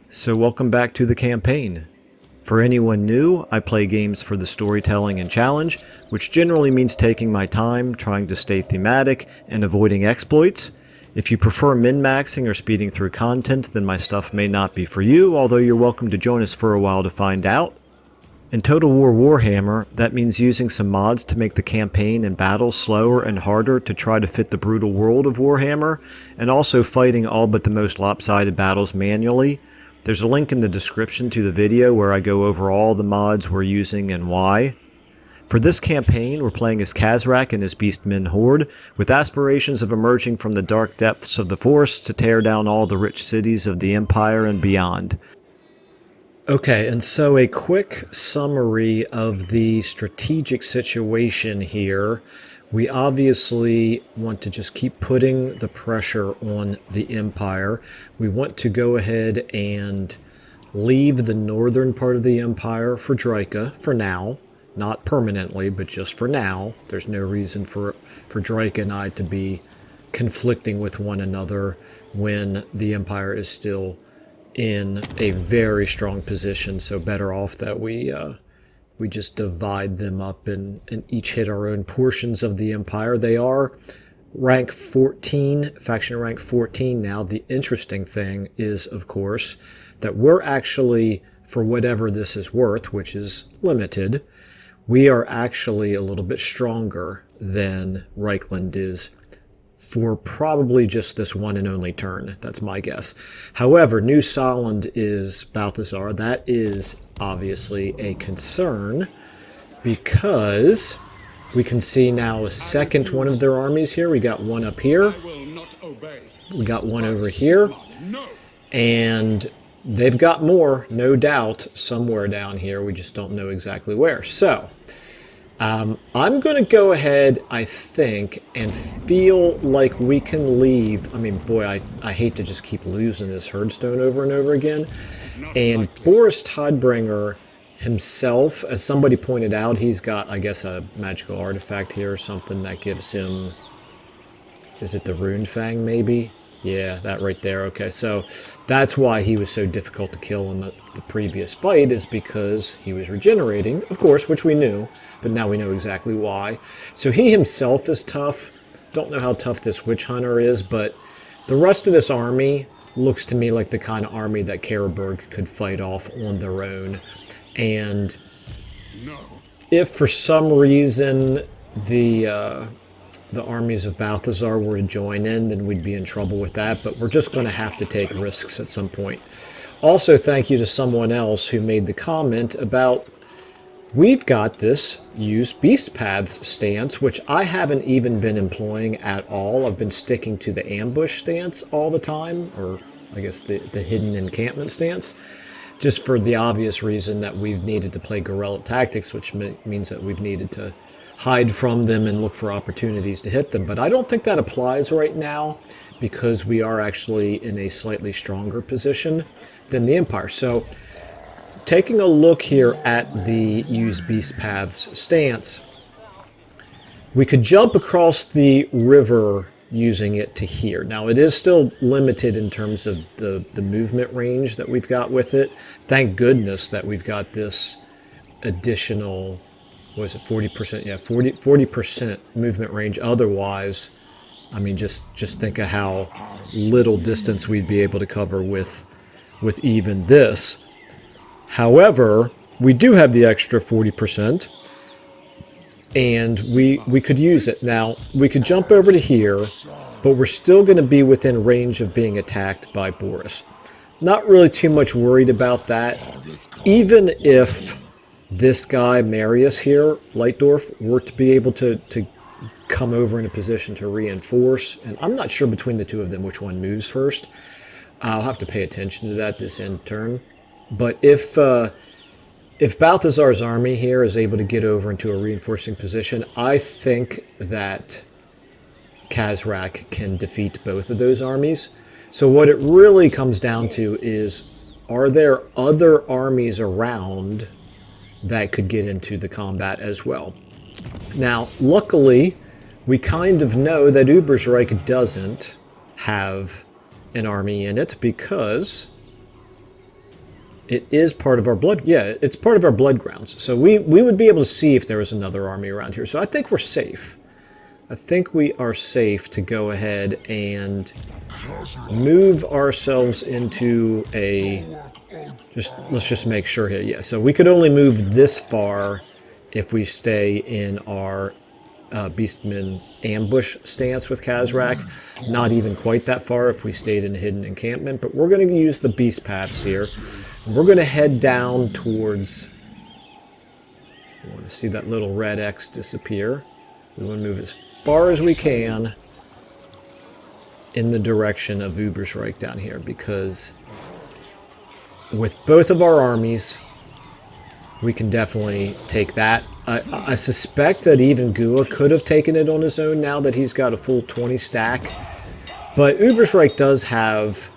So welcome back to the campaign. For anyone new, I play games for the storytelling and challenge, which generally means taking my time, trying to stay thematic, and avoiding exploits. If you prefer min-maxing or speeding through content, then my stuff may not be for you, although you're welcome to join us for a while to find out. In Total War Warhammer, that means using some mods to make the campaign and battles slower and harder to try to fit the brutal world of Warhammer, and also fighting all but the most lopsided battles manually. There's a link in the description to the video where I go over all the mods we're using and why. For this campaign, we're playing as Khazrak and his Beastmen Horde, with aspirations of emerging from the dark depths of the forest to tear down all the rich cities of the Empire and beyond. Okay, and so a quick summary of the strategic situation here. We obviously want to just keep putting the pressure on the Empire. We want to go ahead and leave the northern part of the Empire for Draika for now. Not permanently, but just for now. There's no reason for Draika and I to be conflicting with one another when the Empire is still in a very strong position, so better off that we just divide them up and each hit our own portions of the Empire. They are rank 14, faction rank 14 now. The interesting thing is, of course, that we're actually, for whatever this is worth, which is limited, we are actually a little bit stronger than Reichland is for probably just this one and only turn. That's my guess. However, New Solland is Balthasar. That is obviously a concern because we can see now a second one of their armies here. We got one up here. We got one over here. And they've got more, no doubt, somewhere down here. We just don't know exactly where. So I'm going to go ahead, I think, and feel like we can leave. I mean, boy, I hate to just keep losing this Herdstone over and over again. And Boris Tidebringer himself, as somebody pointed out, he's got, I guess, a magical artifact here or something that gives him, is it the Rune Fang, maybe? Yeah, that right there. Okay, so that's why he was so difficult to kill in the previous fight, is because he was regenerating, of course, which we knew, but now we know exactly why. So he himself is tough. Don't know how tough this Witch Hunter is, but the rest of this army looks to me like the kind of army that Karaberg could fight off on their own. And if for some reason the armies of Balthasar were to join in, then we'd be in trouble with that, but we're just going to have to take risks at some point. Also, thank you to someone else who made the comment about, we've got this use beast paths stance, which I haven't even been employing at all. I've been sticking to the ambush stance all the time, or I guess the hidden encampment stance, just for the obvious reason that we've needed to play guerrilla tactics, which means that we've needed to hide from them and look for opportunities to hit them. But I don't think that applies right now because we are actually in a slightly stronger position than the Empire. So taking a look here at the use beast paths stance, we could jump across the river using it to here. Now it is still limited in terms of the movement range that we've got with it. Thank goodness that we've got this additional, was it 40%? Yeah, 40% movement range. Otherwise, I mean, just think of how little distance we'd be able to cover with even this. However, we do have the extra 40%, and we could use it. Now, we could jump over to here, but we're still going to be within range of being attacked by Boris. Not really too much worried about that. Even if this guy, Marius here, Leitdorf, were to be able to come over in a position to reinforce, and I'm not sure between the two of them which one moves first. I'll have to pay attention to that this end turn. But if Balthasar's army here is able to get over into a reinforcing position, I think that Khazrak can defeat both of those armies. So what it really comes down to is, are there other armies around that could get into the combat as well? Now, luckily, we kind of know that Ubersreich doesn't have an army in it because It is part of our blood. Yeah, it's part of our blood grounds. So we would be able to see if there was another army around here. So I think we're safe. I think we are safe to go ahead and move ourselves into a... let's just make sure here. Yeah, so we could only move this far if we stay in our Beastmen ambush stance with Khazrak. Not even quite that far if we stayed in a hidden encampment. But we're going to use the beast paths here. We're going to head down towards... I want to see that little red X disappear. We want to move as far as we can in the direction of Ubersreich down here, because with both of our armies, we can definitely take that. I suspect that even Gua could have taken it on his own now that he's got a full 20 stack. But Ubersreich does have...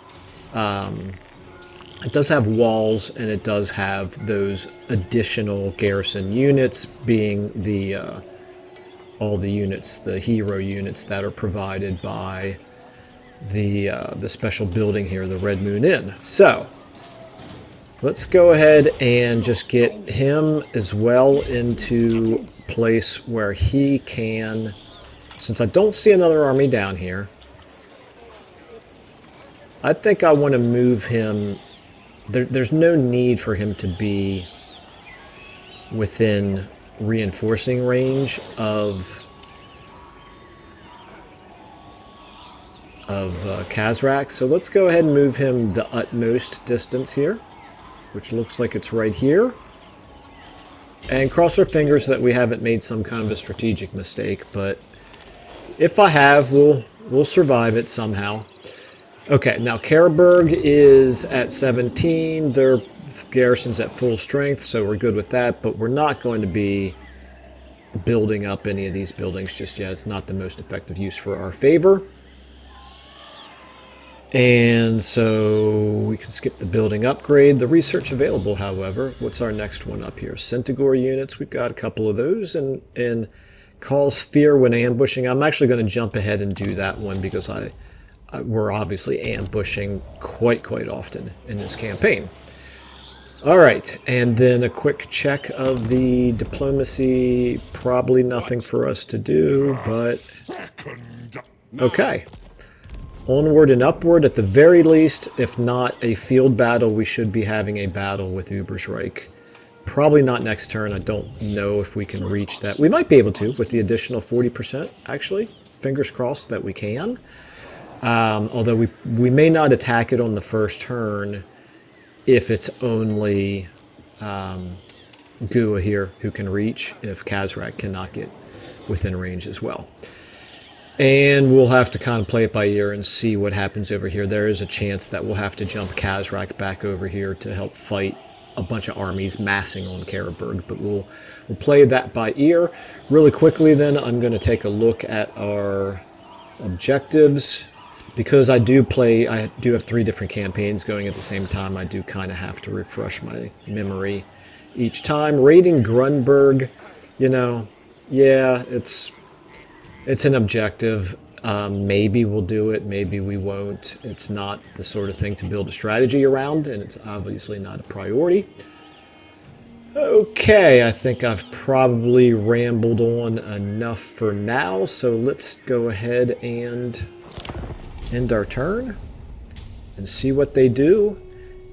it does have walls, and it does have those additional garrison units, being the all the units, the hero units that are provided by the special building here, the Red Moon Inn. So let's go ahead and just get him as well into a place where he can, since I don't see another army down here, I think I want to move him. There's no need for him to be within reinforcing range of Khazrak. So let's go ahead and move him the utmost distance here, which looks like it's right here. And cross our fingers that we haven't made some kind of a strategic mistake, but if I have, we'll survive it somehow. Okay, now Karaberg is at 17. Their garrison's at full strength, so we're good with that, but we're not going to be building up any of these buildings just yet. It's not the most effective use for our favor. And so we can skip the building upgrade. The research available, however, what's our next one up here? Centaur units, we've got a couple of those, and cause fear when ambushing. I'm actually going to jump ahead and do that one because we're obviously ambushing quite often in this campaign. All right, and then a quick check of the diplomacy. Probably nothing for us to do, but okay. Onward and upward at the very least. If not a field battle, we should be having a battle with Ubersreich. Probably not next turn. I don't know if we can reach that. We might be able to with the additional 40%, actually. Fingers crossed that we can. Although we may not attack it on the first turn if it's only Gua here who can reach, if Khazrak cannot get within range as well. And we'll have to kind of play it by ear and see what happens over here. There is a chance that we'll have to jump Khazrak back over here to help fight a bunch of armies massing on Karaberg, but we'll play that by ear. Really quickly then, I'm going to take a look at our objectives. Because I do have 3 different campaigns going at the same time, I do kind of have to refresh my memory each time. Raiding Grunberg, you know, yeah, it's an objective. Maybe we'll do it, maybe we won't. It's not the sort of thing to build a strategy around, and it's obviously not a priority. Okay, I think I've probably rambled on enough for now, so let's go ahead and end our turn and see what they do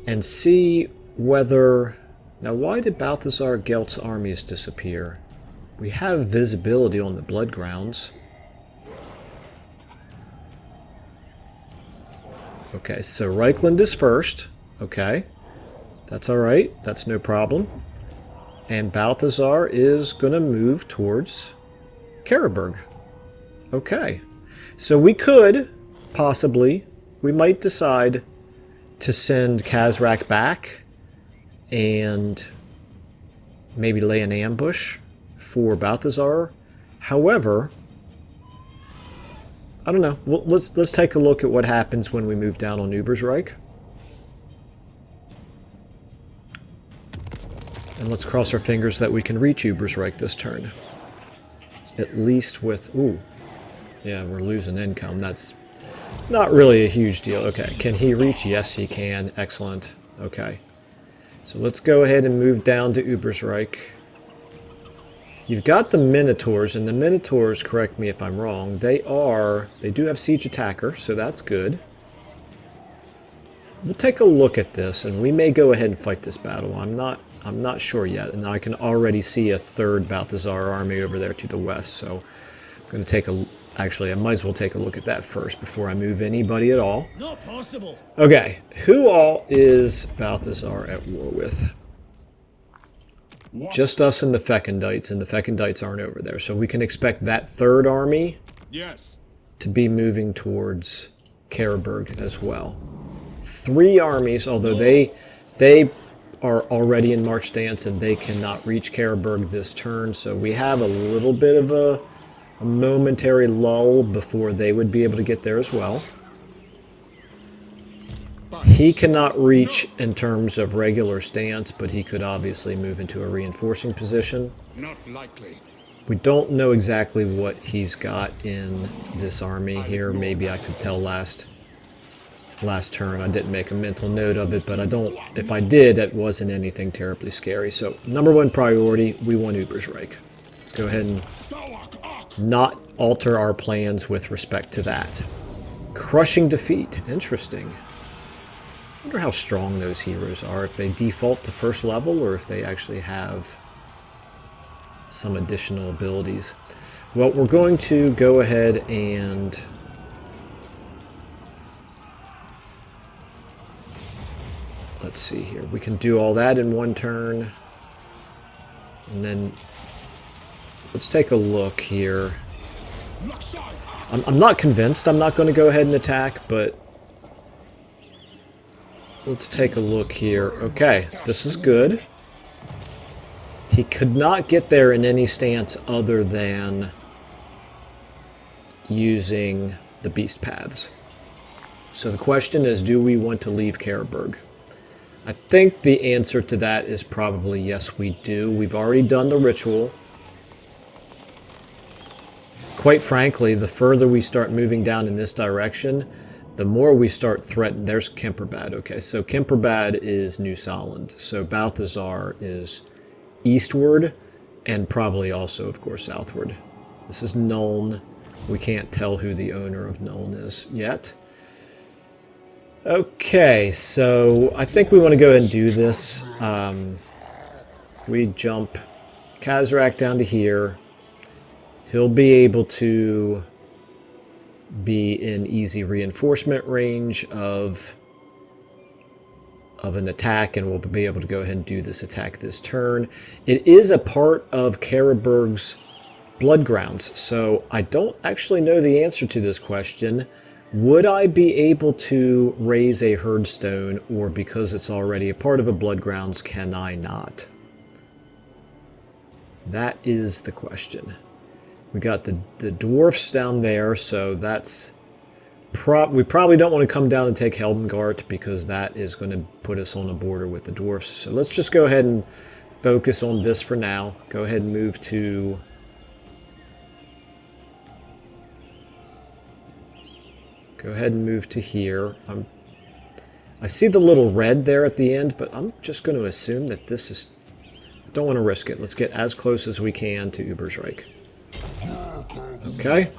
and see whether... Now, why did Balthasar Gelt's armies disappear? We have visibility on the blood grounds. Okay, so Reichland is first. Okay, that's all right. That's no problem. And Balthasar is going to move towards Karaberg. Okay, so we could... possibly, we might decide to send Khazrak back and maybe lay an ambush for Balthasar. However, I don't know. Well, let's take a look at what happens when we move down on Ubersreich. And let's cross our fingers that we can reach Ubersreich this turn. At least with... Ooh. Yeah, we're losing income. That's... not really a huge deal. Okay, can he reach? Yes, he can. Excellent. Okay. So let's go ahead and move down to Ubersreich. You've got the Minotaurs, and the Minotaurs, correct me if I'm wrong, they do have Siege Attacker, so that's good. We'll take a look at this, and we may go ahead and fight this battle. I'm not sure yet, and I can already see a third Balthasar army over there to the west, so I'm going to take a... Actually, I might as well take a look at that first before I move anybody at all. Not possible. Okay, who all is Balthasar at war with? Just us and the Fecundites, and the Fecundites aren't over there. So we can expect that third army to be moving towards Karaberg as well. 3 armies, although they are already in march stance and they cannot reach Karaberg this turn, so we have a little bit of a momentary lull before they would be able to get there as well. He cannot reach in terms of regular stance, but he could obviously move into a reinforcing position. Not likely. We don't know exactly what he's got in this army here. Maybe I could tell last turn. I didn't make a mental note of it, but if I did, it wasn't anything terribly scary. So, number 1 priority, we want Ubersreich. Let's go ahead and not alter our plans with respect to that. Crushing defeat. Interesting. I wonder how strong those heroes are, if they default to first level or if they actually have some additional abilities. Well, we're going to go ahead and let's see here. We can do all that in 1 turn. And then let's take a look here. I'm not convinced I'm not going to go ahead and attack, but let's take a look here. Okay, this is good. He could not get there in any stance other than using the beast paths. So the question is, do we want to leave Karaberg? I think the answer to that is probably yes, we do. We've already done the ritual. Quite frankly, the further we start moving down in this direction, the more we start threatening. There's Kemperbad. Okay, so Kemperbad is New Solent. So Balthasar is eastward and probably also, of course, southward. This is Nuln. We can't tell who the owner of Nuln is yet. Okay, so I think we want to go ahead and do this. If we jump Khazrak down to here, he'll be able to be in easy reinforcement range of an attack, and we'll be able to go ahead and do this attack this turn. It is a part of Karaberg's blood grounds, so I don't actually know the answer to this question. Would I be able to raise a herdstone, or because it's already a part of a blood grounds, can I not? That is the question. We got the dwarfs down there, so that's... we probably don't want to come down and take Heldengart, because that is going to put us on a border with the dwarfs. So let's just go ahead and focus on this for now. Go ahead and move to... Go ahead and move to here. I see the little red there at the end, but I'm just going to assume that this is... I don't want to risk it. Let's get as close as we can to Ubersreich. Okay.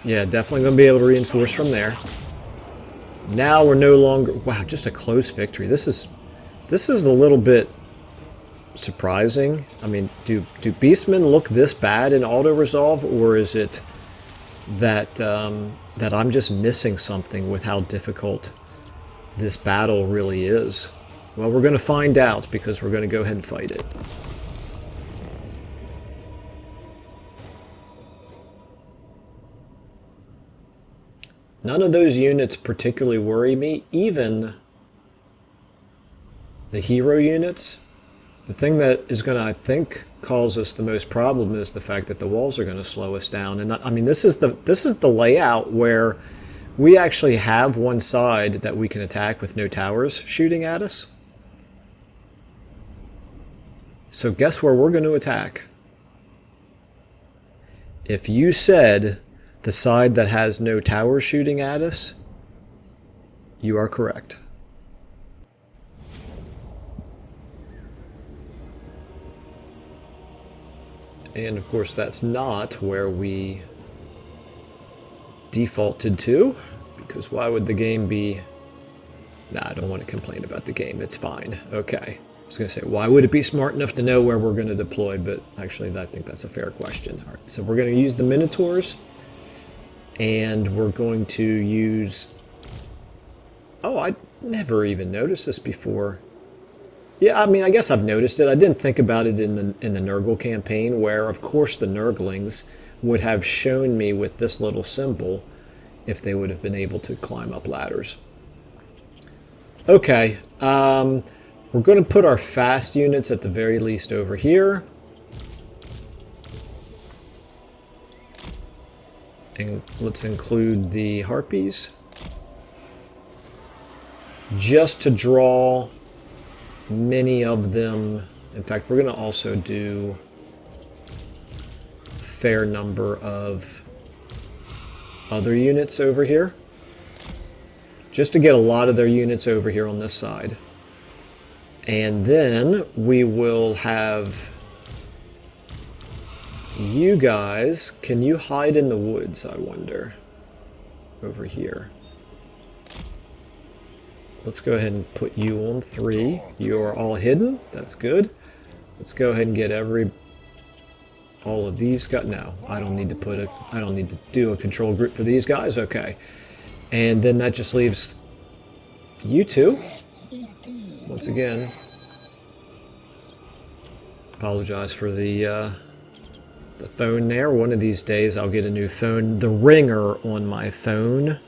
Yeah, definitely going to be able to reinforce from there. Now we're no longer... Wow, just a close victory. This is a little bit surprising. I mean, do Beastmen look this bad in auto-resolve, or is it that that I'm just missing something with how difficult this battle really is? Well, we're going to find out, because we're going to go ahead and fight it. None of those units particularly worry me, even the hero units. The thing that is going to, I think, cause us the most problem is the fact that the walls are going to slow us down. And I mean, this is the layout where we actually have one side that we can attack with no towers shooting at us. So guess where we're going to attack? If you said the side that has no towers shooting at us, you are correct. And of course that's not where we defaulted to, because why would the game be... Nah, I don't want to complain about the game, it's fine. Okay. I was going to say, why would it be smart enough to know where we're going to deploy? But actually, I think that's a fair question. All right, so we're going to use the Minotaurs, and we're going to use... Oh, I never even noticed this before. Yeah, I mean, I guess I've noticed it. I didn't think about it in the Nurgle campaign, where, of course, the Nurglings would have shown me with this little symbol if they would have been able to climb up ladders. Okay, we're going to put our fast units at the very least over here. And let's include the Harpies. Just to draw many of them. In fact, we're going to also do a fair number of other units over here. Just to get a lot of their units over here on this side. And then we will have you guys. Can you hide in the woods, I wonder? Over here. Let's go ahead and put you on 3. You are all hidden. That's good. Let's go ahead and get all of these guys. No, I don't need to do a control group for these guys. Okay. And then that just leaves you two. Once again, apologize for the phone there. One of these days I'll get a new phone. The ringer on my phone,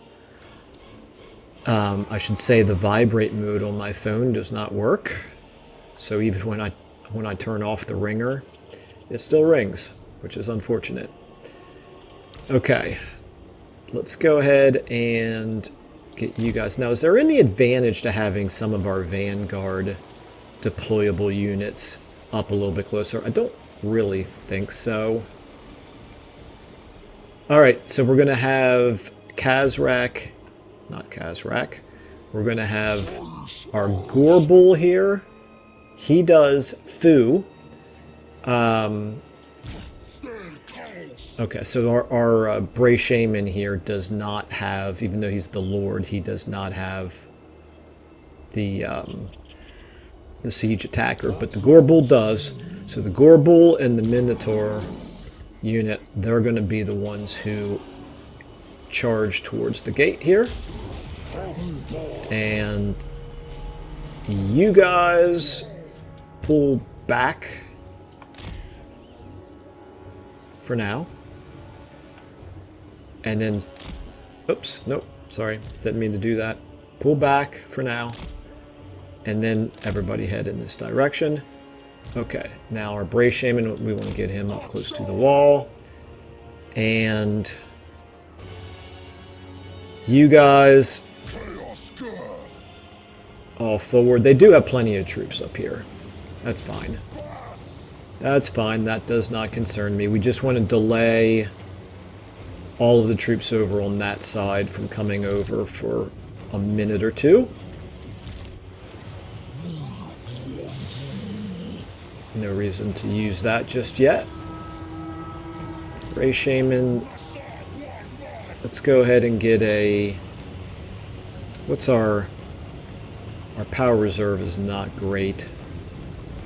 I should say the vibrate mode on my phone does not work. So even when I turn off the ringer, it still rings, which is unfortunate. Okay, let's go ahead and get you guys. Now, is there any advantage to having some of our Vanguard deployable units up a little bit closer? I don't really think so. Alright, so we're going to have Khazrak, not Khazrak. We're going to have our Gorbul here. He does Fu. Okay, so our Bray Shaman here does not have, even though he's the Lord, he does not have the Siege Attacker, but the Gorbul does. So the Gorbul and the Minotaur unit, they're going to be the ones who charge towards the gate here. And you guys pull back for now. And then, oops, nope, sorry, didn't mean to do that. Pull back for now, and then everybody head in this direction. Okay, now our Bray Shaman, we want to get him up close to the wall. And you guys all forward. They do have plenty of troops up here. That's fine. That's fine, that does not concern me. We just want to delay all of the troops over on that side from coming over for a minute or two. No reason to use that just yet. Bray Shaman. Let's go ahead and get a... What's our power reserve is not great.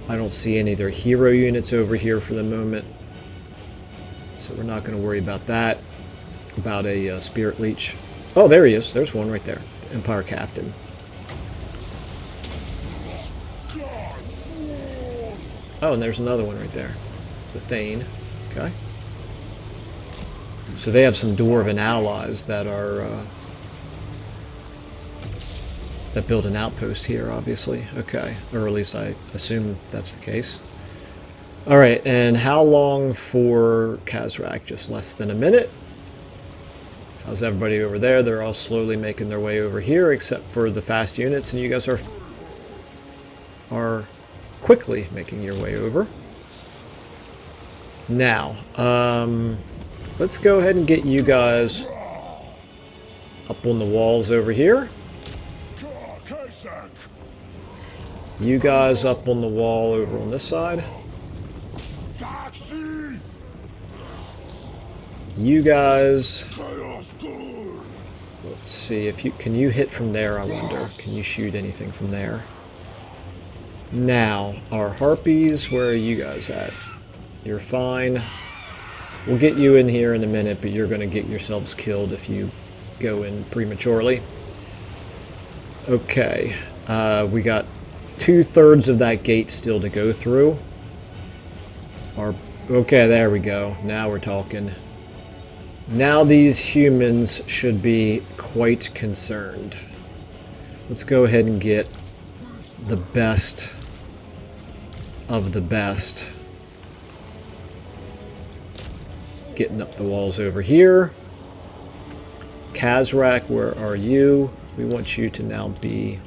I don't see any of their hero units over here for the moment. So we're not going to worry about that. About a Spirit Leech. Oh, there he is. There's one right there. The Empire Captain. Oh, and there's another one right there. The Thane. Okay. So they have some Dwarven allies that are... that build an outpost here, obviously. Okay. Or at least I assume that's the case. Alright, and how long for Khazrak? Just less than a minute. How's everybody over there? They're all slowly making their way over here, except for the fast units, and you guys are quickly making your way over. Now, let's go ahead and get you guys up on the walls over here. You guys up on the wall over on this side. You guys... Let's see if you... Can you hit from there, I wonder? Can you shoot anything from there? Now, our harpies, where are you guys at? You're fine. We'll get you in here in a minute, but you're going to get yourselves killed if you go in prematurely. Okay. We got 2/3 of that gate still to go through. Okay, there we go. Now we're talking. Now these humans should be quite concerned. Let's go ahead and get the best of the best. Getting up the walls over here. Khazrak, where are you? We want you to now be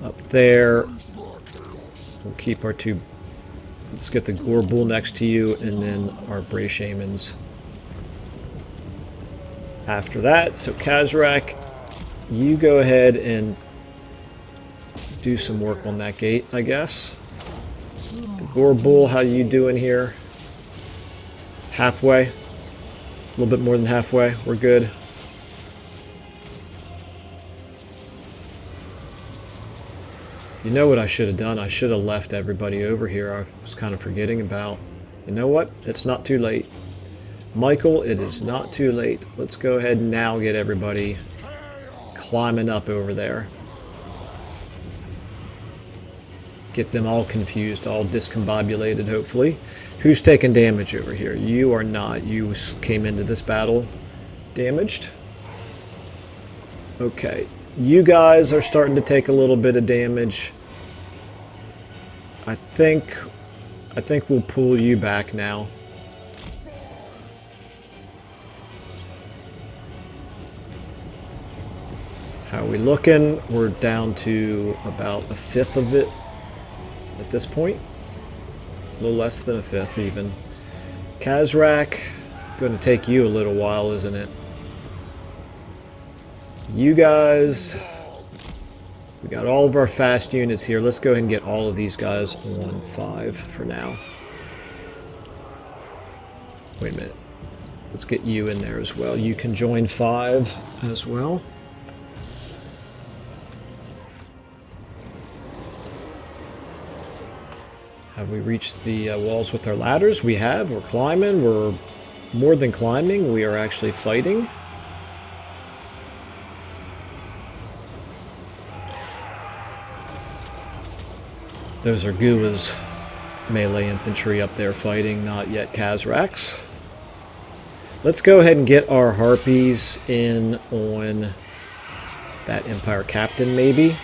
up there. We'll keep our two... Let's get the Gore Bull next to you, and then our Bray Shamans after that. So Khazrak, you go ahead and do some work on that gate, I guess. The Gore Bull, how you doing here? Halfway. A little bit more than halfway. We're good. You know what I should have done? I should have left everybody over here. I was kind of forgetting about. You know what? It's not too late. Michael, it is not too late. Let's go ahead and now get everybody climbing up over there. Get them all confused, all discombobulated, hopefully. Who's taking damage over here? You are not. You came into this battle damaged. Okay. You guys are starting to take a little bit of damage. I think we'll pull you back now. How are we looking? We're down to about 1/5 of it at this point. A little less than 1/5 even. Khazrak, going to take you a little while, isn't it? You guys, we got all of our fast units here. Let's go ahead and get all of these guys on 5 for now. Wait a minute. Let's get you in there as well. You can join 5 as well. Have we reached the walls with our ladders? We have. We're climbing. We're more than climbing. We are actually fighting. Those are Gua's melee infantry up there fighting, not yet Khazrak's. Let's go ahead and get our harpies in on that Empire Captain, maybe.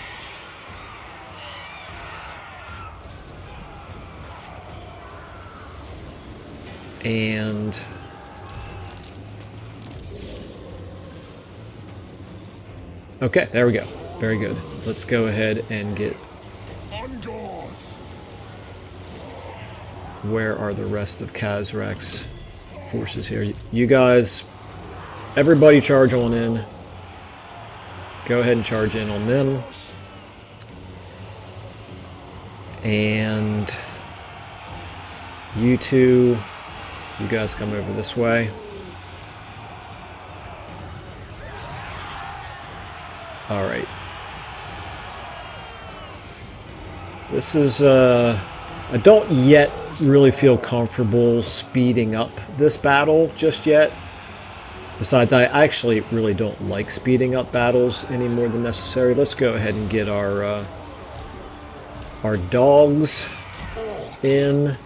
And okay, there we go. Very good. Let's go ahead and get... Where are the rest of Khazrak's forces here? You guys, everybody charge on in. Go ahead and charge in on them. And you two, you guys come over this way. All right. This is, I don't yet really feel comfortable speeding up this battle just yet. Besides, I actually really don't like speeding up battles any more than necessary. Let's go ahead and get our dogs in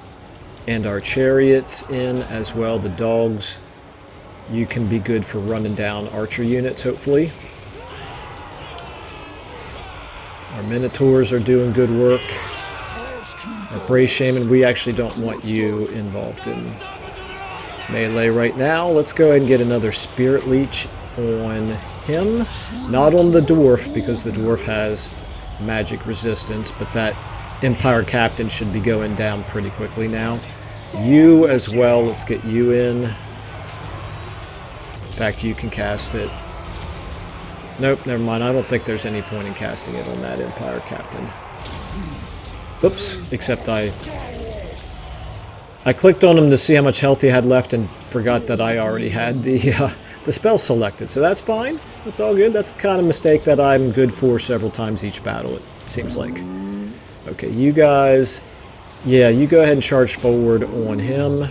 and our chariots in as well. The dogs, you can be good for running down archer units, hopefully. Our Minotaurs are doing good work. Our Bray Shaman, we actually don't want you involved in melee right now. Let's go ahead and get another Spirit Leech on him. Not on the Dwarf, because the Dwarf has magic resistance, but that Empire Captain should be going down pretty quickly now. You as well, let's get you in. In fact, you can cast it. Nope, never mind. I don't think there's any point in casting it on that Empire Captain. Oops, except I I clicked on him to see how much health he had left and forgot that I already had the spell selected. So that's fine. That's all good. That's the kind of mistake that I'm good for several times each battle, it seems like. Okay, you guys... Yeah, you go ahead and charge forward on him.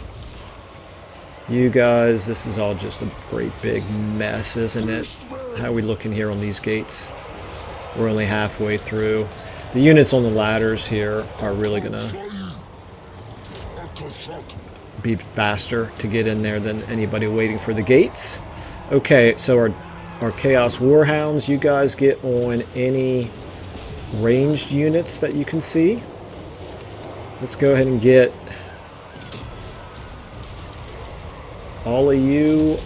You guys, this is all just a great big mess, isn't it? How are we looking here on these gates? We're only halfway through. The units on the ladders here are really going to be faster to get in there than anybody waiting for the gates. Okay, so our Chaos Warhounds, you guys get on any ranged units that you can see. Let's go ahead and get all of you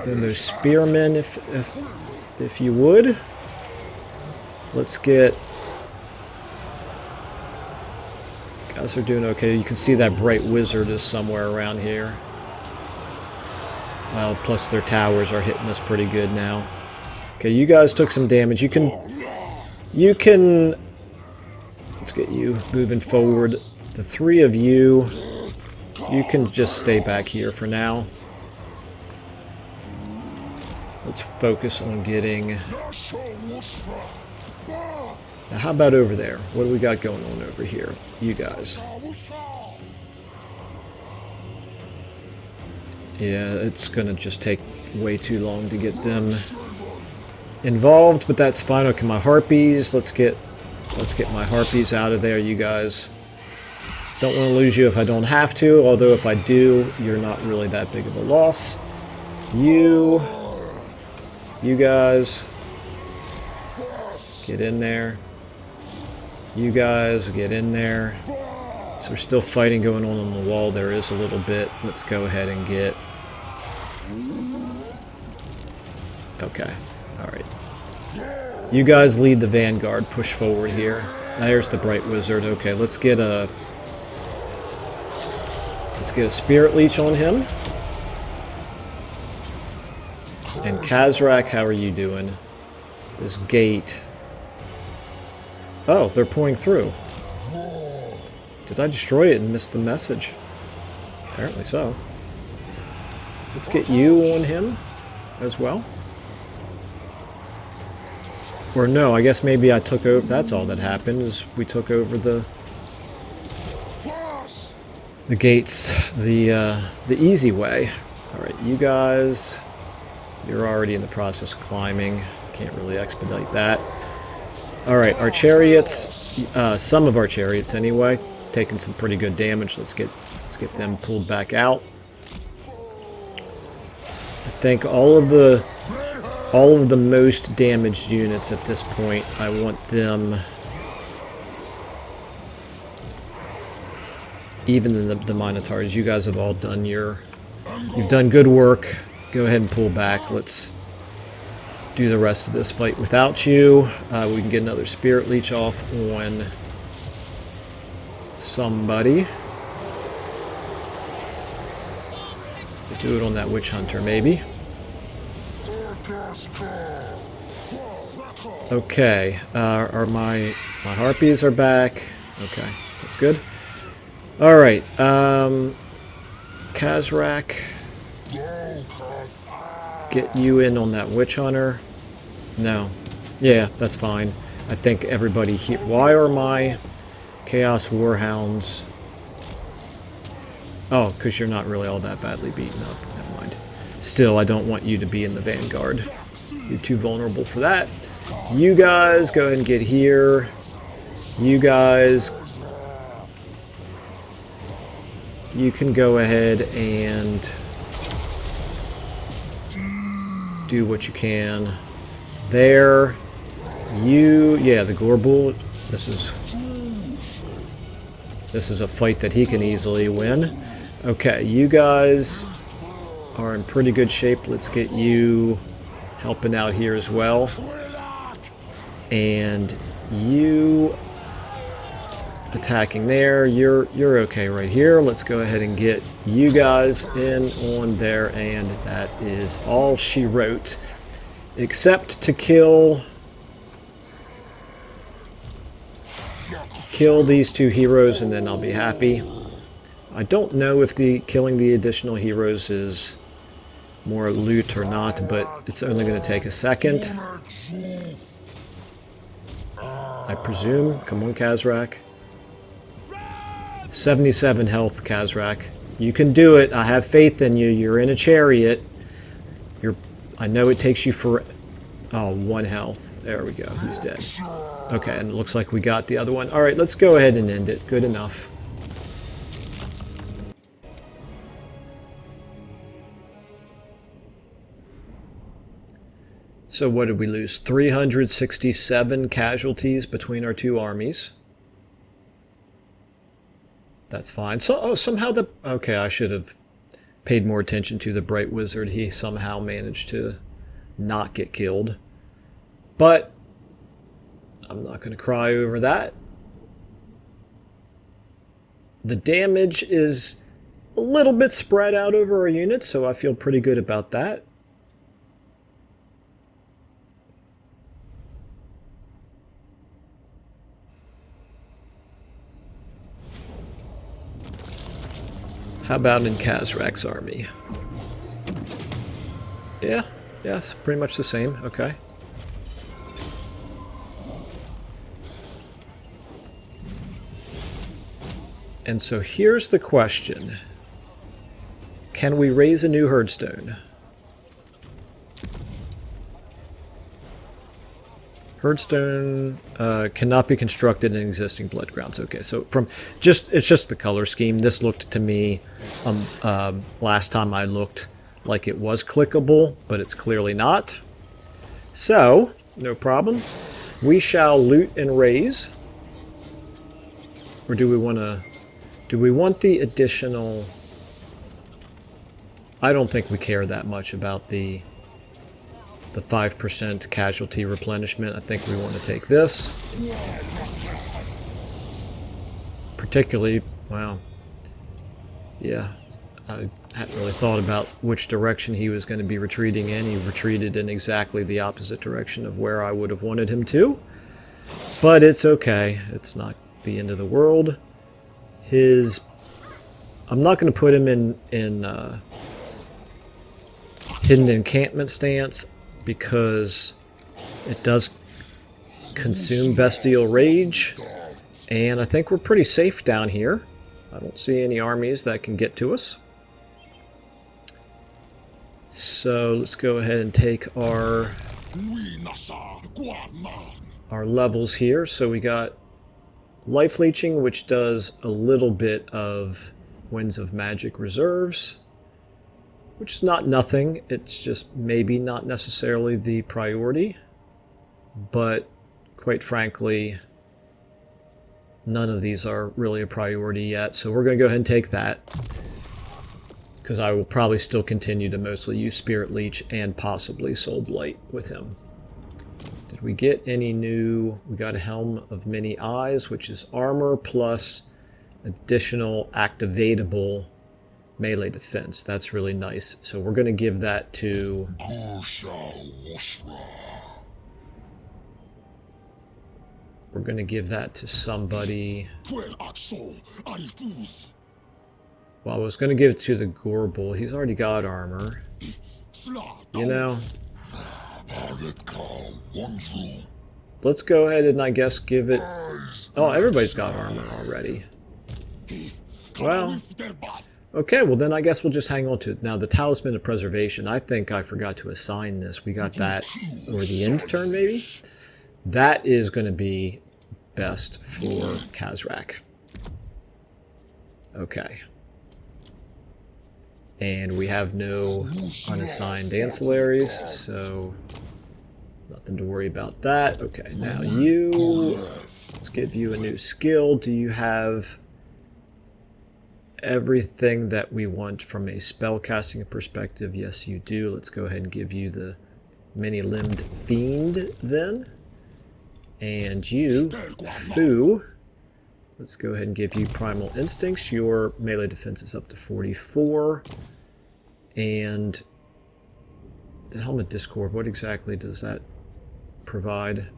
and those spearmen, if you would. Let's get... Guys are doing okay. You can see that bright wizard is somewhere around here. Well, plus their towers are hitting us pretty good now. Okay, you guys took some damage. You can... Let's get you moving forward. The three of you, you can just stay back here for now. Let's focus on getting... Now, how about over there? What do we got going on over here? You guys. Yeah, it's gonna just take way too long to get them involved, but that's fine. Okay, my harpies. Let's get my harpies out of there, you guys. Don't want to lose you if I don't have to, although if I do, you're not really that big of a loss. You guys, get in there. You guys, get in there. So there's still fighting going on the wall. There is a little bit. Let's go ahead and get... Okay, alright. You guys lead the vanguard, push forward here. There's the bright wizard. Okay, let's get a spirit leech on him. And Khazrak, how are you doing? This gate. Oh, they're pouring through. Did I destroy it and miss the message? Apparently so. Let's get you on him as well. Or no, I guess maybe I took over. That's all that happened, is we took over the gates the easy way. All right, you guys, you're already in the process of climbing. Can't really expedite that. All right, our chariots, some of our chariots anyway, taking some pretty good damage. Let's get them pulled back out. I think all of the most damaged units at this point, I want them, even the Minotaurs. You guys have all done you've done good work. Go ahead and pull back. Let's do the rest of this fight without you. We can get another Spirit Leech off on somebody. We'll do it on that Witch Hunter, maybe. Okay, my harpies are back. Okay, that's good. All right, Khazrak, get you in on that Witch Hunter. No, yeah, that's fine. I think everybody here. Why are my Chaos Warhounds? Oh, because you're not really all that badly beaten up. Never mind. Still, I don't want you to be in the vanguard. You're too vulnerable for that. You guys, go ahead and get here. You guys, you can go ahead and do what you can. There. Yeah, the Gorbul. This is a fight that he can easily win. Okay, you guys are in pretty good shape. Let's get you helping out here as well. And you attacking there. You're okay right here. Let's go ahead and get you guys in on there, and that is all she wrote. Except to kill these two heroes, and then I'll be happy. I don't know if killing the additional heroes is more loot or not, but it's only going to take a second. I presume. Come on, Khazrak. 77 health, Khazrak. You can do it. I have faith in you. You're in a chariot. I know it takes you for... Oh, 1 health. There we go. He's dead. Okay, and it looks like we got the other one. Alright, let's go ahead and end it. Good enough. So what did we lose? 367 casualties between our two armies. That's fine. So, somehow the... Okay, I should have paid more attention to the Bright Wizard. He somehow managed to not get killed. But I'm not going to cry over that. The damage is a little bit spread out over our units, so I feel pretty good about that. How about in Khazrak's army? Yeah, it's pretty much the same. Okay. And so here's the question. Can we raise a new herdstone? Herdstone cannot be constructed in existing blood grounds. Okay, so it's just the color scheme. This looked to me last time I looked like it was clickable, but it's clearly not. So no problem. We shall loot and raise. Or do we want to? Do we want the additional? I don't think we care that much about the 5% casualty replenishment. I think we want to take this. Particularly, well, yeah, I hadn't really thought about which direction he was going to be retreating in. He retreated in exactly the opposite direction of where I would have wanted him to. But it's okay. It's not the end of the world. I'm not going to put him in hidden encampment stance, because it does consume bestial rage, and I think we're pretty safe down here. I don't see any armies that can get to us. So let's go ahead and take our levels here. So we got life leeching, which does a little bit of Winds of Magic reserves, which is not nothing. It's just maybe not necessarily the priority. But quite frankly, none of these are really a priority yet. So we're going to go ahead and take that, because I will probably still continue to mostly use Spirit Leech and possibly Soul Blight with him. Did we get any new? We got a Helm of Many Eyes, which is armor plus additional activatable melee defense. That's really nice. So we're going to give that to... We're going to give that to somebody... Well, I was going to give it to the Gorbel. He's already got armor. You know... Let's go ahead and I guess give it... Oh, everybody's got armor already. Well... Okay, well then I guess we'll just hang on to it. Now, the Talisman of Preservation, I think I forgot to assign this. We got that, or the end turn maybe? That is going to be best for Khazrak. Okay. And we have no unassigned ancillaries, so nothing to worry about that. Okay, now you... Let's give you a new skill. Do you have... everything that we want from a spellcasting perspective? Yes, you do. Let's go ahead and give you the Many-Limbed Fiend then. And you, Fu, let's go ahead and give you Primal Instincts. Your melee defense is up to 44. And the Helmet Discord, what exactly does that provide?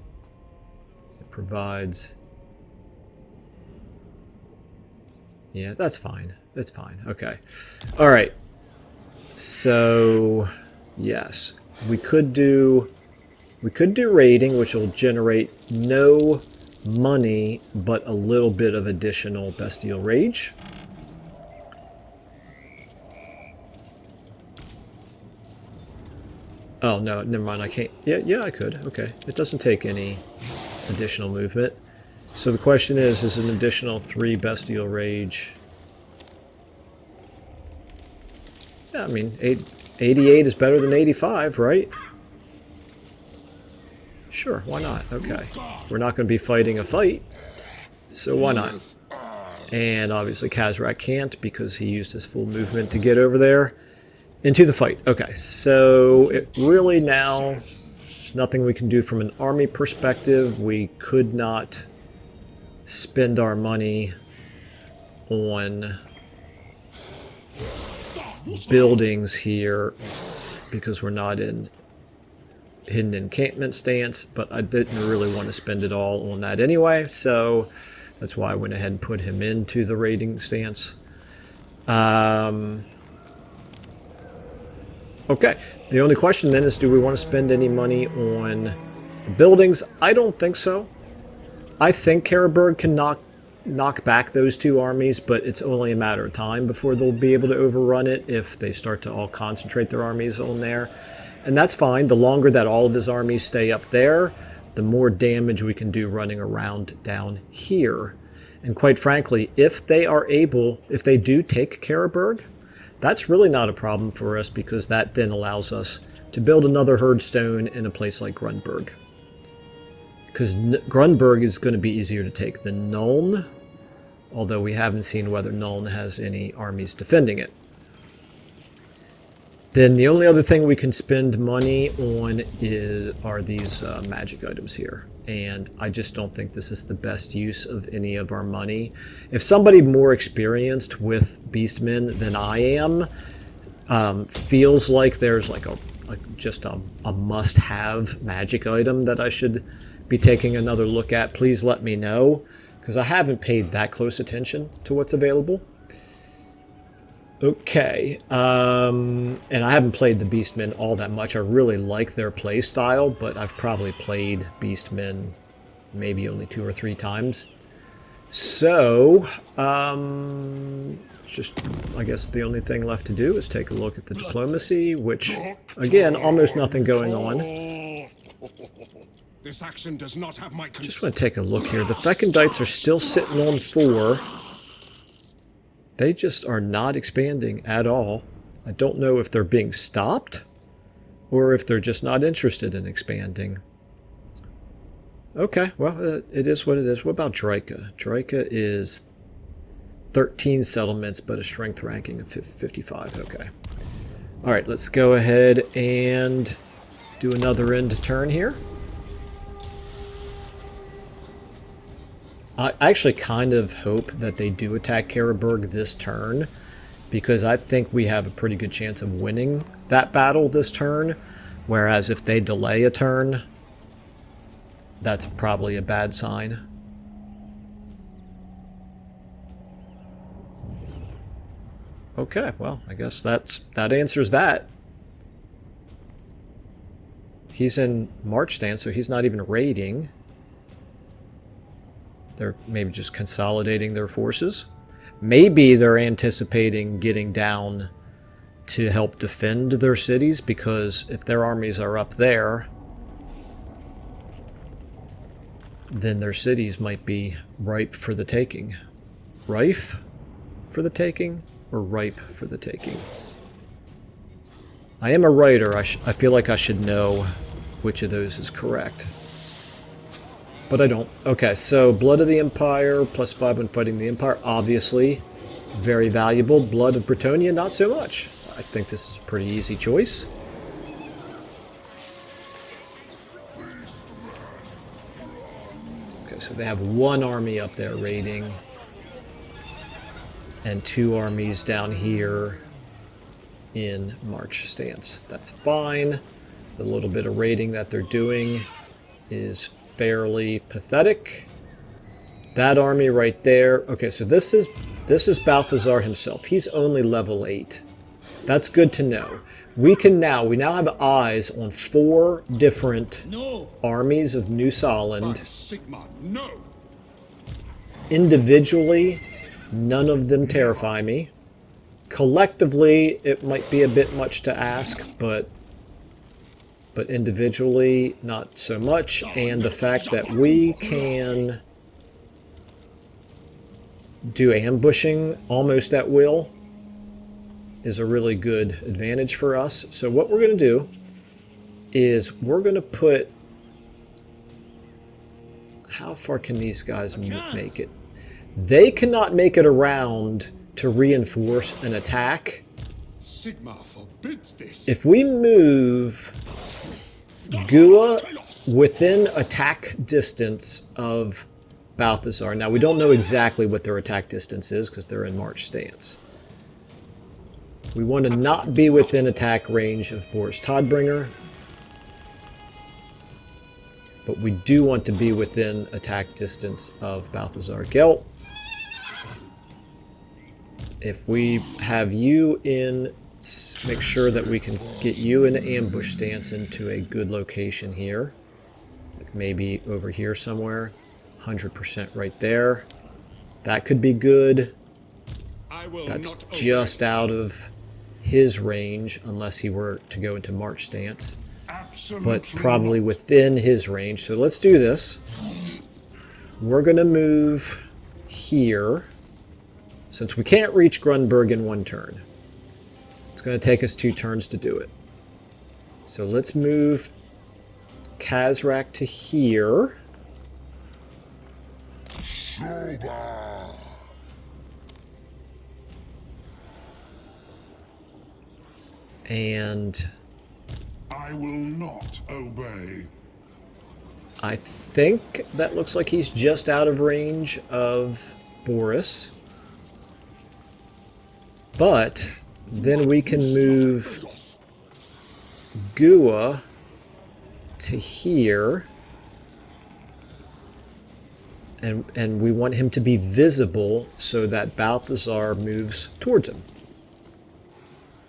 It provides... Yeah, that's fine. It's fine. Okay. All right. So, yes, we could do raiding, which will generate no money, but a little bit of additional bestial rage. Oh, no, never mind. I can't. Yeah, I could. Okay. It doesn't take any additional movement. So the question is an additional 3 bestial rage? Yeah, I mean, 88 is better than 85, right? Sure, why not? Okay. We're not going to be fighting a fight, so why not? And obviously Khazrak can't because he used his full movement to get over there into the fight. Okay, so it really now, there's nothing we can do from an army perspective. We could not spend our money on buildings here because we're not in hidden encampment stance, but I didn't really want to spend it all on that anyway, so that's why I went ahead and put him into the raiding stance. Okay, the only question then is, do we want to spend any money on the buildings? I don't think so. I think Karaberg can knock back those 2 armies, but it's only a matter of time before they'll be able to overrun it if they start to all concentrate their armies on there. And that's fine. The longer that all of his armies stay up there, the more damage we can do running around down here. And quite frankly, if they do take Karaberg, that's really not a problem for us because that then allows us to build another herdstone in a place like Grunberg. Because Grunberg is going to be easier to take than Nuln, although we haven't seen whether Nuln has any armies defending it. Then the only other thing we can spend money on are these magic items here. And I just don't think this is the best use of any of our money. If somebody more experienced with Beastmen than I am feels like there's like just a must-have magic item that I should be taking another look at, please let me know, because I haven't paid that close attention to what's available. Okay, and I haven't played the Beastmen all that much. I really like their play style, but I've probably played Beastmen maybe only 2 or 3 times. So, just, I guess the only thing left to do is take a look at the diplomacy, which, again, almost nothing going on. This action does not have my consent. Just want to take a look here. The Fecundites are still sitting on 4. They just are not expanding at all. I don't know if they're being stopped or if they're just not interested in expanding. Okay, well, it is what it is. What about Draika? Draika is 13 settlements, but a strength ranking of 55. Okay. All right, let's go ahead and do another end turn here. I actually kind of hope that they do attack Karaberg this turn, because I think we have a pretty good chance of winning that battle this turn, whereas if they delay a turn, that's probably a bad sign. Okay, well, I guess that answers that. He's in March stance, so he's not even raiding. They're maybe just consolidating their forces. Maybe they're anticipating getting down to help defend their cities, because if their armies are up there, then their cities might be ripe for the taking. Rife for the taking, or ripe for the taking? I am a writer. I feel like I should know which of those is correct. But I don't. Okay, so Blood of the Empire, +5 when fighting the Empire, obviously very valuable. Blood of Bretonnia, not so much. I think this is a pretty easy choice. Okay, so they have 1 army up there raiding, and 2 armies down here in March stance. That's fine. The little bit of raiding that they're doing is fairly pathetic. That army right there. Okay, so this is Balthasar himself. He's only level 8. That's good to know. We now have eyes on 4 different armies of New Solent. Sigma, no. Individually, none of them terrify me. Collectively, it might be a bit much to ask, but individually, not so much. And the fact that we can do ambushing almost at will is a really good advantage for us. So what we're going to do is we're going to put... How far can these guys make it? They cannot make it around to reinforce an attack. Sigma forbids this. If we move Gua within attack distance of Balthasar, now we don't know exactly what their attack distance is because they're in march stance. We want to not be within attack range of Boris Todbringer, but we do want to be within attack distance of Balthasar Gelt. If we have you in, make sure that we can get you in ambush stance into a good location here. Like maybe over here somewhere. 100% right there. That could be good. That's just out of his range unless he were to go into march stance. But probably within his range. So let's do this. We're going to move here. Since we can't reach Grunberg in 1 turn. It's going to take us 2 turns to do it. So let's move Khazrak to here. And I will not obey. I think that looks like he's just out of range of Boris. But then we can move Gua to here. And we want him to be visible so that Balthasar moves towards him.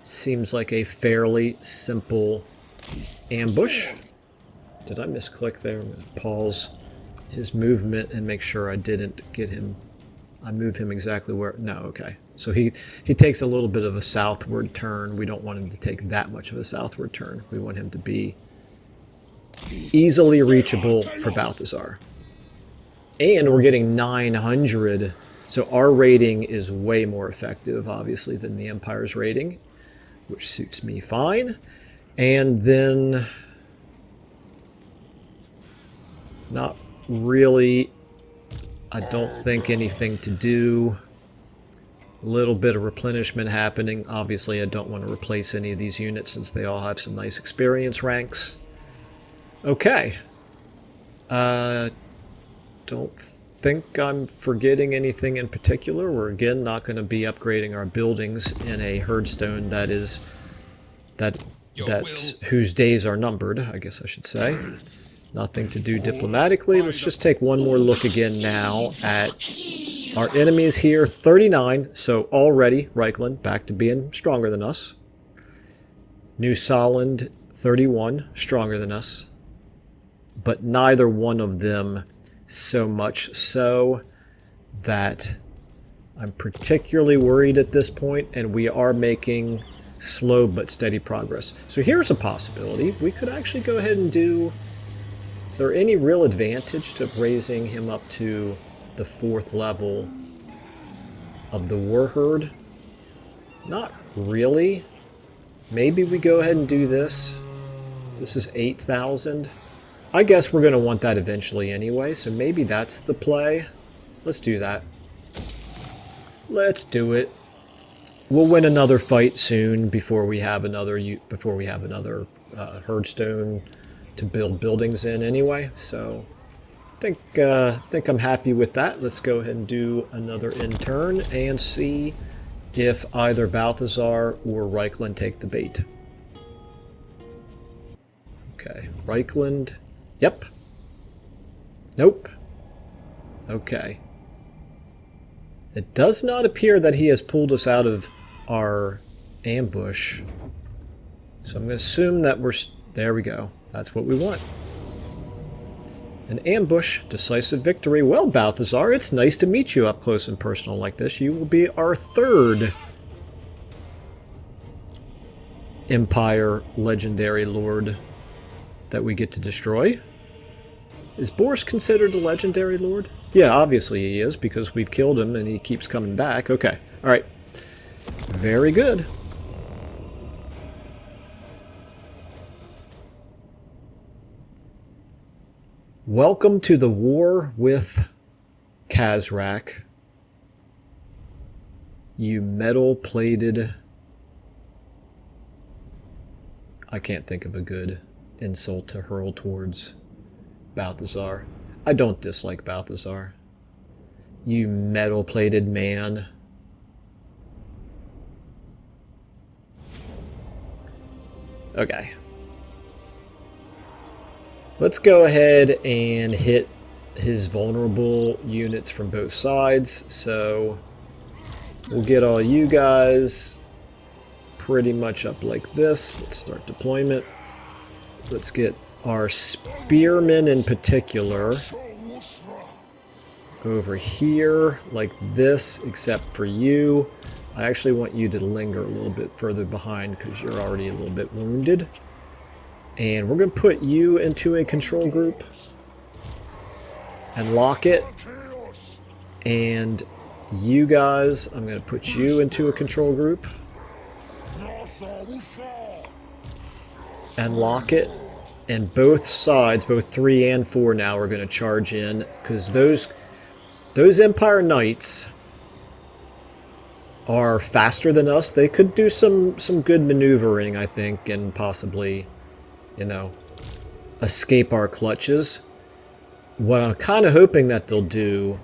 Seems like a fairly simple ambush. Did I misclick there? I'm going to pause his movement and make sure I didn't get him. I move him exactly where... No, okay. So he takes a little bit of a southward turn. We don't want him to take that much of a southward turn. We want him to be easily reachable for Balthasar. And we're getting 900. So our rating is way more effective, obviously, than the Empire's rating, which suits me fine. And then... not really... I don't think anything to do. A little bit of replenishment happening. Obviously, I don't want to replace any of these units since they all have some nice experience ranks. Okay. Don't think I'm forgetting anything in particular. We're again not going to be upgrading our buildings in a herdstone that's whose days are numbered, I guess I should say. Nothing to do diplomatically. Let's just take one more look again now at our enemies here. 39, so already Reichland back to being stronger than us. New Solent, 31, stronger than us. But neither one of them so much so that I'm particularly worried at this point, and we are making slow but steady progress. So here's a possibility. We could actually go ahead and do... Is there any real advantage to raising him up to the 4th level of the War Herd? Not really. Maybe we go ahead and do this. This is 8,000. I guess we're going to want that eventually anyway, so maybe that's the play. Let's do that. Let's do it. We'll win another fight soon before we have another herdstone to build buildings in anyway, so think I'm happy with that. Let's go ahead and do another in turn and see if either Balthasar or Reichland take the bait. Okay, Reichland. Yep. Nope. Okay. It does not appear that he has pulled us out of our ambush. So I'm going to assume that we're... There we go. That's what we want. An ambush, decisive victory. Well, Balthasar, it's nice to meet you up close and personal like this. You will be our third Empire legendary lord that we get to destroy. Is Boris considered a legendary lord? Yeah, obviously he is, because we've killed him and he keeps coming back. Okay, alright. Very good. Welcome to the war with Khazrak, you metal-plated... I can't think of a good insult to hurl towards Balthasar. I don't dislike Balthasar. You metal-plated man. Okay. Let's go ahead and hit his vulnerable units from both sides. So we'll get all you guys pretty much up like this. Let's start deployment. Let's get our spearmen in particular over here like this, except for you. I actually want you to linger a little bit further behind because you're already a little bit wounded. And we're going to put you into a control group and lock it. And you guys, I'm going to put you into a control group and lock it. And both sides, both 3 and 4 now, are going to charge in, because those Empire Knights are faster than us. They could do some good maneuvering, I think, and possibly, you know, escape our clutches. What I'm kind of hoping that they'll do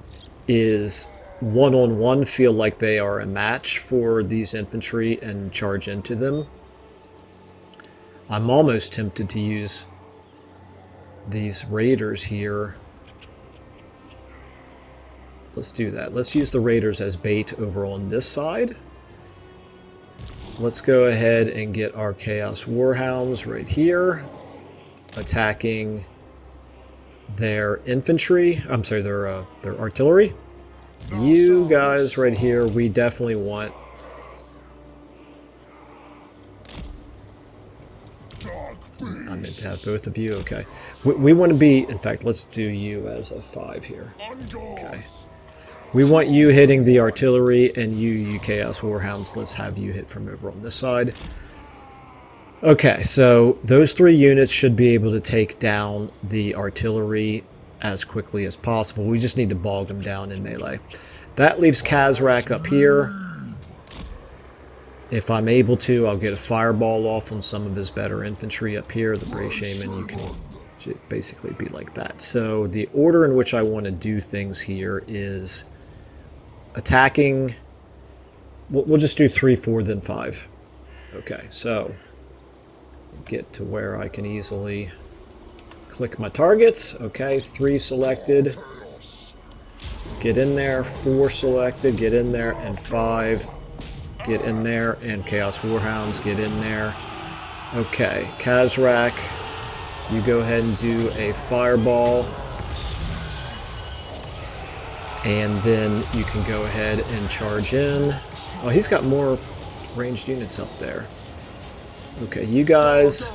is one-on-one feel like they are a match for these infantry and charge into them. I'm almost tempted to use these raiders here. Let's do that. Let's use the raiders as bait over on this side. Let's go ahead and get our Chaos Warhounds right here, attacking their infantry. I'm sorry, their artillery. You guys right here, we definitely want. I meant to have both of you. Okay, we want to be. In fact, let's do you as a 5 here. Okay. We want you hitting the artillery, and you Chaos Warhounds, let's have you hit from over on this side. Okay, so those 3 units should be able to take down the artillery as quickly as possible. We just need to bog them down in melee. That leaves Khazrak up here. If I'm able to, I'll get a fireball off on some of his better infantry up here. The Bray Shaman, you can basically be like that. So the order in which I want to do things here is attacking. We'll just do 3, 4, then 5. Okay, so get to where I can easily click my targets. Okay, 3 selected. Get in there. 4 selected. Get in there. And 5. Get in there. And Chaos Warhounds, get in there. Okay, Khazrak, you go ahead and do a fireball. And then you can go ahead and charge in. Oh, he's got more ranged units up there. Okay, you guys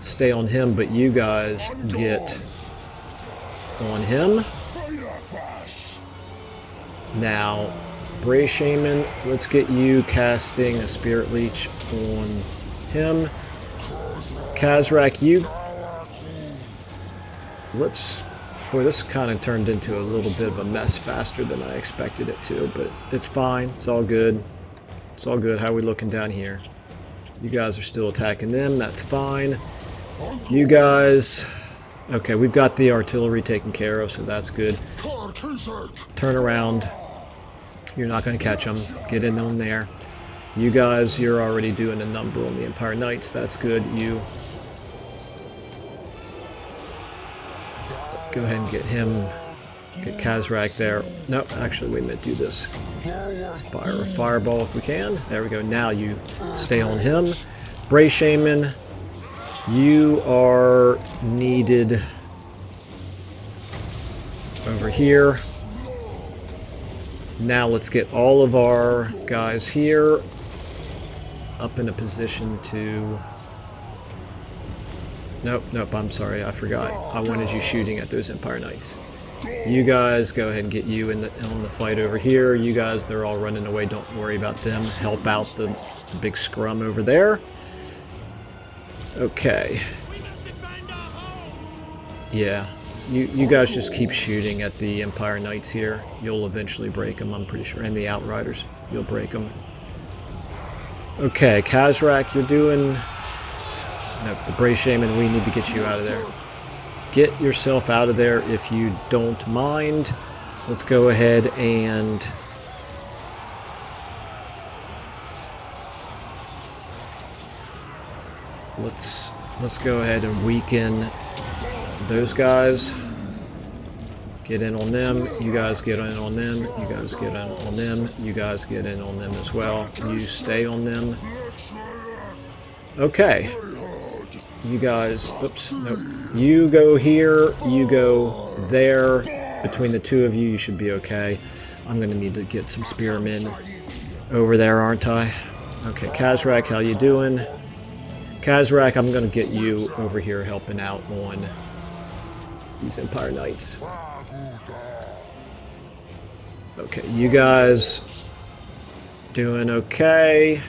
stay on him, but you guys get on him. Now, Bray Shaman, let's get you casting a Spirit Leech on him. Khazrak, you... Let's... Boy, this kind of turned into a little bit of a mess faster than I expected it to, but it's fine. It's all good. It's all good. How are we looking down here? You guys are still attacking them. That's fine. You guys... Okay, we've got the artillery taken care of, so that's good. Turn around. You're not going to catch them. Get in on there. You guys, you're already doing a number on the Empire Knights. That's good. You go ahead and get him Get Khazrak there. No, actually, wait a minute, do this. Let's fire a fireball if we can. There we go. Now you stay on him. Bray Shaman, you are needed over here. Now let's get all of our guys here up in a position to... Nope, I'm sorry, I forgot. I wanted you shooting at those Empire Knights. You guys, go ahead and get you on the fight over here. You guys, they're all running away, don't worry about them. Help out the big scrum over there. Okay. Yeah, you guys just keep shooting at the Empire Knights here. You'll eventually break them, I'm pretty sure. And the Outriders, you'll break them. Okay, Khazrak, you're doing... Nope, the Bray Shaman, we need to get you out of there. Get yourself out of there if you don't mind. Let's go ahead and... Let's go ahead and weaken those guys. Get in on them. You guys get in on them. You guys get in on them. You guys get in on them as well. You stay on them. Okay. You guys, oops, nope. You go here, you go there. Between the two of you, you should be okay. I'm going to need to get some spearmen over there, aren't I? Okay, Khazrak, how you doing? Khazrak, I'm going to get you over here helping out on these Empire Knights. Okay, you guys doing okay.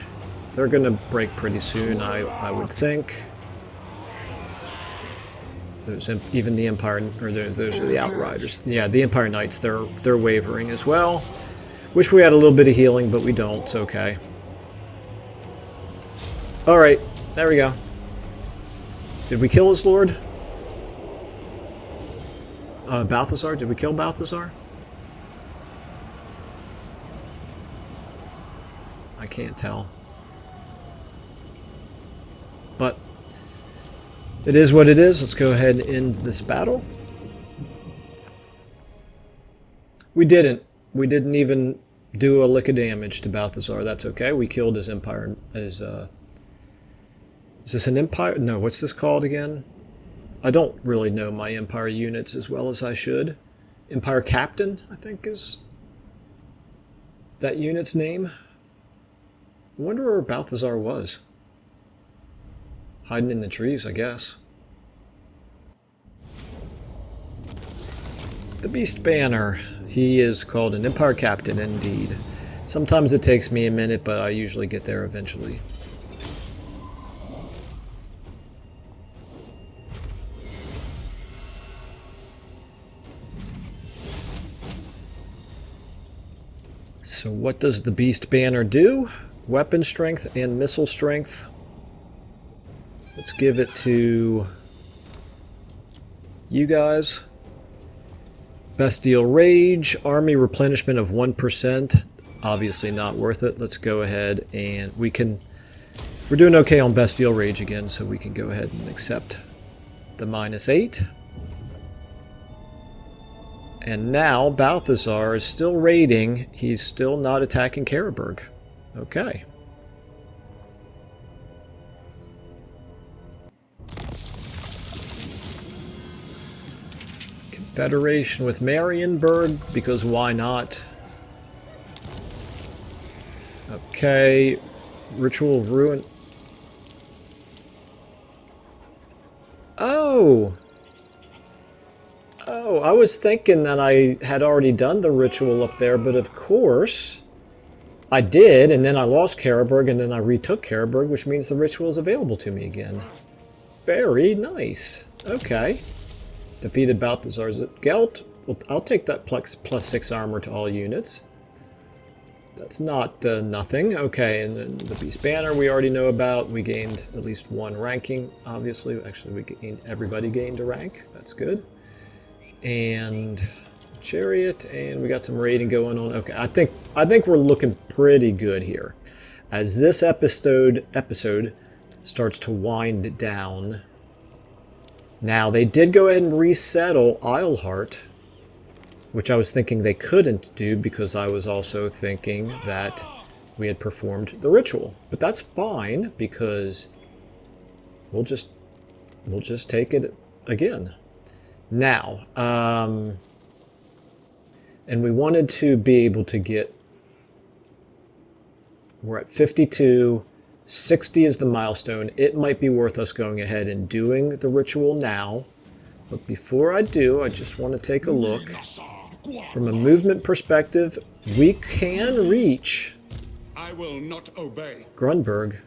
They're going to break pretty soon, I would think. Even the Empire, or those are the Outriders. Yeah, the Empire Knights, they're wavering as well. Wish we had a little bit of healing, but we don't. It's okay. All right, there we go. Did we kill his lord? Balthasar? Did we kill Balthasar? I can't tell. But it is what it is. Let's go ahead and end this battle. We didn't. We didn't even do a lick of damage to Balthasar. That's okay. We killed his empire. Is this an empire? No, what's this called again? I don't really know my empire units as well as I should. Empire Captain, I think, is that unit's name. I wonder where Balthasar was. Hiding in the trees, I guess. The Beast Banner. He is called an Empire Captain, indeed. Sometimes it takes me a minute, but I usually get there eventually. So what does the Beast Banner do? Weapon strength and missile strength. Let's give it to you guys. Bestial Rage, army replenishment of 1%. Obviously not worth it. Let's go ahead and we're doing okay on Bestial Rage again, so we can go ahead and accept the -8. And now Balthasar is still raiding. He's still not attacking Karaberg. Okay. Confederation with Marienburg, because why not? Okay. Ritual of Ruin. Oh! Oh, I was thinking that I had already done the ritual up there, but of course I did, and then I lost Karaberg, and then I retook Karaberg, which means the ritual is available to me again. Very nice. Okay. Defeated Balthasar's Gelt. Well, I'll take that +6 armor to all units. That's not nothing. Okay, and then the Beast Banner we already know about. We gained at least 1 ranking, obviously. Actually, everybody gained a rank. That's good. And Chariot, and we got some raiding going on. Okay, I think we're looking pretty good here. As this episode starts to wind down. Now, they did go ahead and resettle Isleheart. which I was thinking they couldn't do because I was also thinking that we had performed the ritual. But that's fine because we'll just take it again. Now, and we wanted to be able to get, we're at 52, 60 is the milestone. It might be worth us going ahead and doing the ritual now. But before I do, I just want to take a look. From a movement perspective, we can reach I will not obey. Grunberg.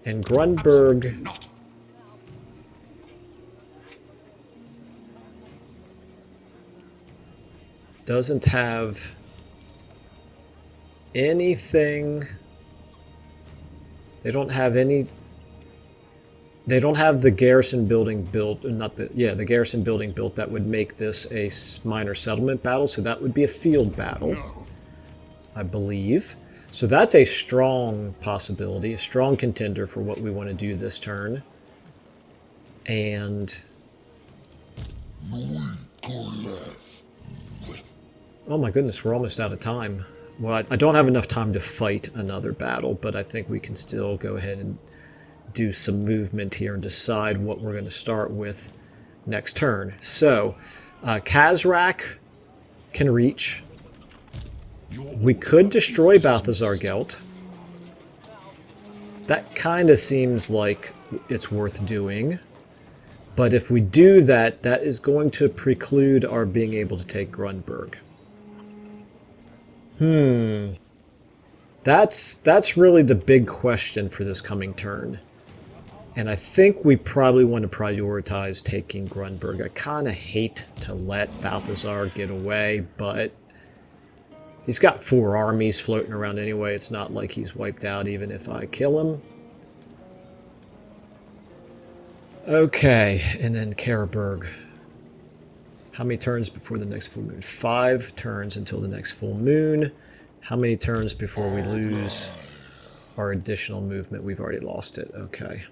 And Grunberg Not. doesn't have anything. They don't have any. They don't have the garrison building built, the garrison building built that would make this a minor settlement battle. So that would be a field battle, No. I believe. So that's a strong possibility, a strong contender for what we want to do this turn. And oh my goodness, we're almost out of time. Well, I don't have enough time to fight another battle, but I think we can still go ahead and do some movement here and decide what we're going to start with next turn. So, Khazrak can reach. We could destroy Balthasar Gelt. That kind of seems like it's worth doing. But if we do that, that is going to preclude our being able to take Grunberg. That's really the big question for this coming turn. And I think we probably want to prioritize taking Grunberg. I kind of hate to let Balthasar get away, but he's got 4 armies floating around anyway. It's not like he's wiped out even if I kill him. Okay, and then Karaberg. How many turns before the next full moon? 5 turns until the next full moon. How many turns before we lose our additional movement? We've already lost it. Okay.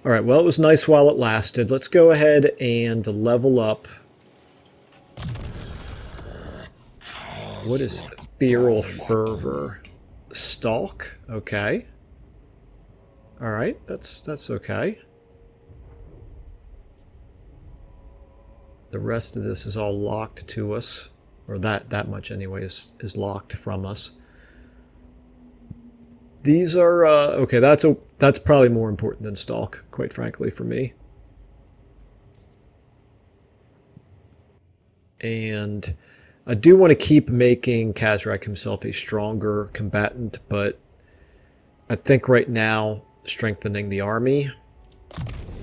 All right, well, it was nice while it lasted. Let's go ahead and level up. What is Feral Fervor? Stalk? Okay. All right, that's okay. The rest of this is all locked to us. Or that much anyway is locked from us. These are okay. That's probably more important than Stalk, quite frankly, for me. And I do want to keep making Khazrak himself a stronger combatant, but I think right now strengthening the army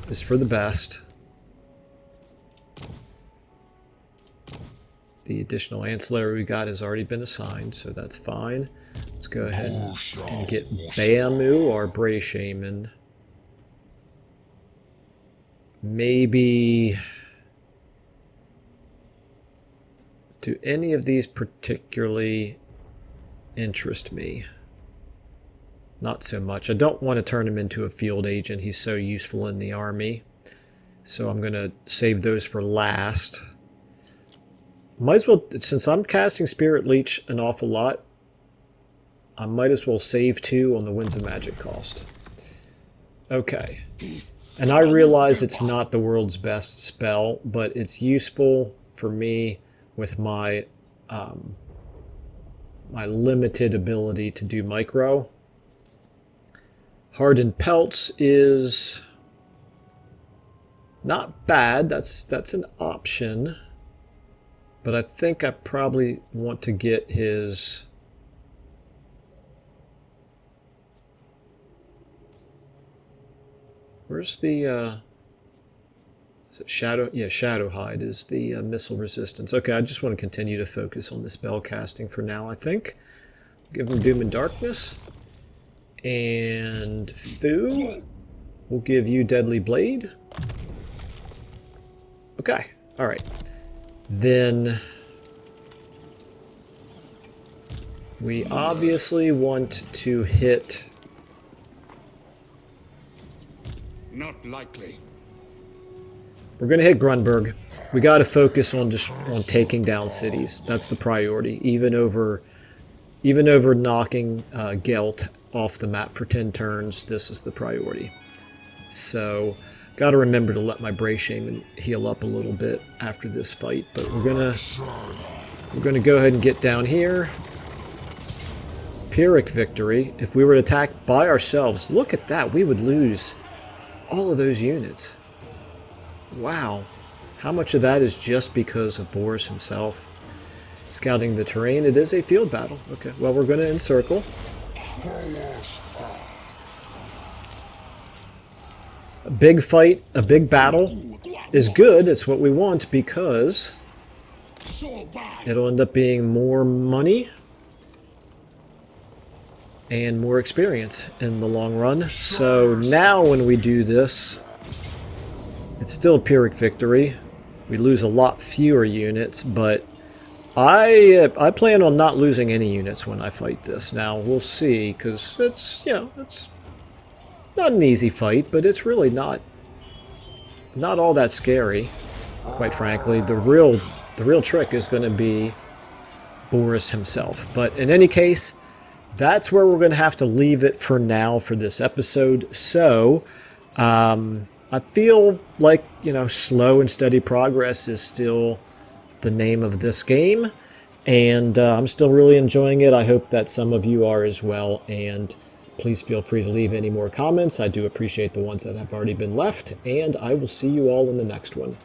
is for the best. The additional ancillary we got has already been assigned, so that's fine. Let's go ahead and get Bamu, our Bray Shaman. Maybe... do any of these particularly interest me? Not so much. I don't want to turn him into a field agent. He's so useful in the army. So I'm going to save those for last. Might as well, since I'm casting Spirit Leech an awful lot, I might as well save 2 on the Winds of Magic cost. Okay. And I realize it's not the world's best spell, but it's useful for me with my my limited ability to do micro. Hardened Pelts is not bad. That's an option. But I think I probably want to get his... where's the... is it Shadow? Yeah, Shadow Hide is the missile resistance. Okay, I just want to continue to focus on the spell casting for now, I think. Give him Doom and Darkness. And Fu, we'll give you Deadly Blade. Okay, alright. Then we obviously want to hit... Not likely. We're going to hit Grunberg. We got to focus on just on taking down cities. That's the priority. Even over knocking Gelt off the map for 10 turns, this is the priority. So, got to remember to let my Brave Shaman heal up a little bit after this fight. But we're gonna go ahead and get down here. Pyrrhic victory. If we were to attack by ourselves, look at that. We would lose all of those units. Wow. How much of that is just because of Boris himself? Scouting the terrain. It is a field battle. Okay, well, we're going to encircle. A big fight, a big battle is good. It's what we want because it'll end up being more money and more experience in the long run. So now when we do this, it's still a Pyrrhic victory. We lose a lot fewer units, but I plan on not losing any units when I fight this. Now we'll see, because it's, you know, it's not an easy fight, but it's really not all that scary. Quite frankly, the real trick is going to be Boris himself. But in any case, that's where we're going to have to leave it for now for this episode. So I feel like, you know, slow and steady progress is still the name of this game, and I'm still really enjoying it. I hope that some of you are as well, and please feel free to leave any more comments. I do appreciate the ones that have already been left, and I will see you all in the next one.